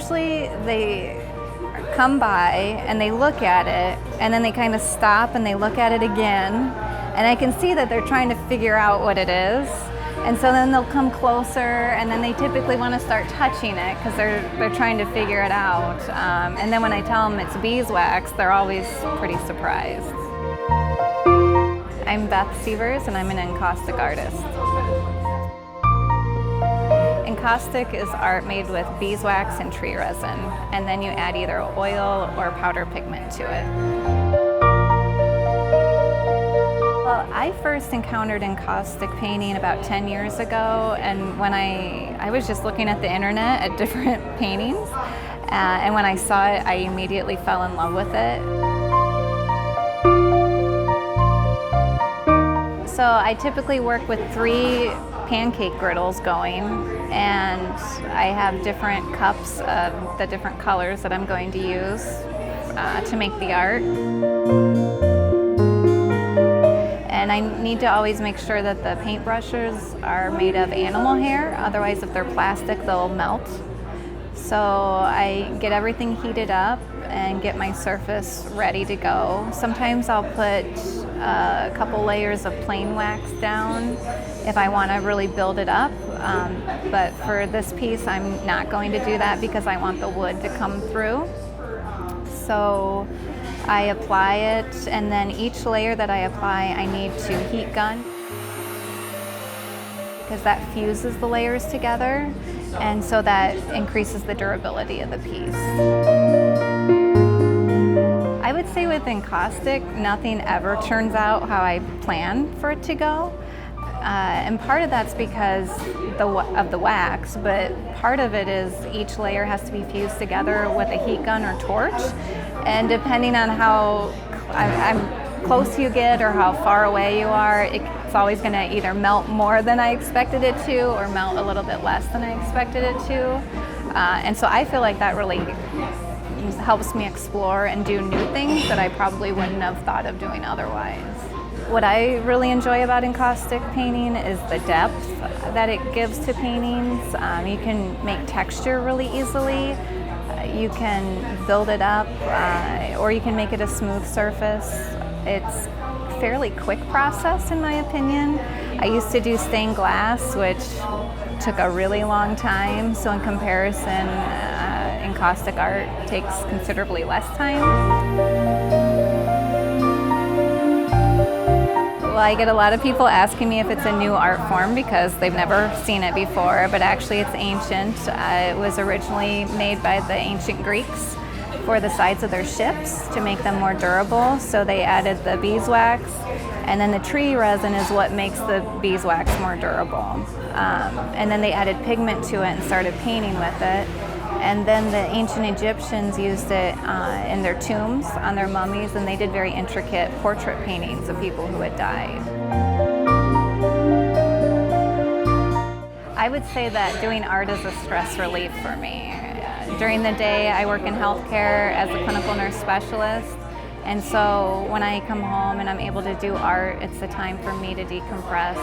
Usually they come by and they look at it, and then they kind of stop and they look at it again, and I can see that they're trying to figure out what it is. And so then they'll come closer, and then they typically want to start touching it because they're trying to figure it out. And then when I tell them it's beeswax, they're always pretty surprised. I'm Beth Sievers, and I'm an encaustic artist. Encaustic is art made with beeswax and tree resin, and then you add either oil or powder pigment to it. Well, I first encountered encaustic painting about 10 years ago, and when I was just looking at the internet at different paintings, and when I saw it, I immediately fell in love with it. So I typically work with 3 pancake griddles going, and I have different cups of the different colors that I'm going to use to make the art. And I need to always make sure that the paintbrushes are made of animal hair, otherwise if they're plastic they'll melt. So I get everything heated up and get my surface ready to go. Sometimes I'll put a couple layers of plain wax down if I want to really build it up, but for this piece I'm not going to do that because I want the wood to come through. So I apply it, and then each layer that I apply I need to heat gun because that fuses the layers together, and so that increases the durability of the piece. I would say with encaustic, nothing ever turns out how I plan for it to go. And part of that's because of the wax, but part of it is each layer has to be fused together with a heat gun or torch. And depending on how close you get or how far away you are, it's always going to either melt more than I expected it to or melt a little bit less than I expected it to. And so I feel like that really helps me explore and do new things that I probably wouldn't have thought of doing otherwise. What I really enjoy about encaustic painting is the depth that it gives to paintings. You can make texture really easily. You can build it up, or you can make it a smooth surface. It's a fairly quick process in my opinion. I used to do stained glass, which took a really long time, so in comparison, encaustic art takes considerably less time. Well, I get a lot of people asking me if it's a new art form because they've never seen it before, but actually it's ancient. It was originally made by the ancient Greeks for the sides of their ships to make them more durable, so they added the beeswax, and then the tree resin is what makes the beeswax more durable. And then they added pigment to it and started painting with it. And then the ancient Egyptians used it in their tombs on their mummies, and they did very intricate portrait paintings of people who had died. I would say that doing art is a stress relief for me. During the day, I work in healthcare as a clinical nurse specialist, and so when I come home and I'm able to do art, it's a time for me to decompress.